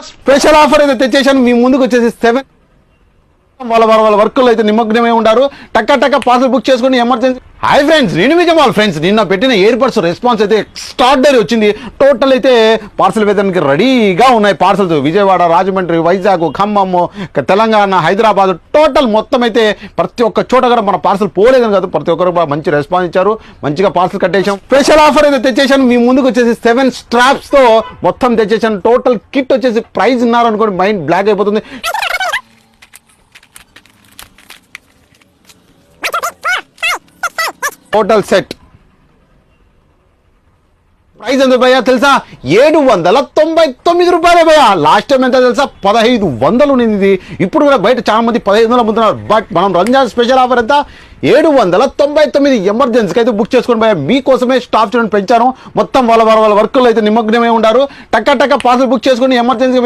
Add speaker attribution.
Speaker 1: Special offer అయితే తెచ్చేసాను మీ ముందుకు వచ్చేసి 7 వాళ్ళ వర్కుల్లో అయితే నిమగ్నమై ఉంటారు. టక్క పార్సల్ బుక్ చేసుకుని ఎమర్జెన్సీ. హాయ్ ఫ్రెండ్స్, నేను విజయవాల్ ఫ్రెండ్స్. నిన్న పెట్టిన ఎయిర్ బడ్స్ రెస్పాన్స్ అయితే ఎక్స్ట్రార్డినరీ వచ్చింది. టోటల్ అయితే పార్సల్ వేయడానికి రెడీగా ఉన్నాయి. పార్సల్స్ విజయవాడ, రాజమండ్రి, వైజాగ్, ఖమ్మం, తెలంగాణ, హైదరాబాద్ టోటల్ మొత్తం అయితే ప్రతి ఒక్క చోట కూడా మన పార్సల్ పోలేదని కాదు, ప్రతి ఒక్కరు మంచి రెస్పాన్స్ ఇచ్చారు. మంచిగా పార్సల్ కట్టేసాం. స్పెషల్ ఆఫర్ అయితే తెచ్చేసాను మీ ముందుకు వచ్చేసి 7 స్ట్రాప్స్ తో మొత్తం తెచ్చేసాను. టోటల్ కిట్ వచ్చేసి ప్రైస్ ఉన్నారనుకోండి మైండ్ బ్లాక్ అయిపోతుంది. టోటల్ సెట్ ప్రైస్ ఎంత భయ్యా తెలుసా? 799 రూపాయలే భయ్యా. లాస్ట్ టైం ఎంత తెలుసా? 1500 ఉన్నింది. ఇప్పుడు కూడా బయట చాలా మంది 1500 అమ్ముతున్నారు. బట్ మనం రంజాన్ స్పెషల్ ఆఫర్ ఎంత 799 ఎమర్జెన్సీకి అయితే బుక్ చేసుకోండి భయ్యా. మీకోసమే స్టాఫ్ చూడండి పెంచాను. మొత్తం వాళ్ళ వర్కుల్లో అయితే నిమగ్నమై ఉంటారు. టక్క పార్సల్ బుక్ చేసుకుని ఎమర్జెన్సీ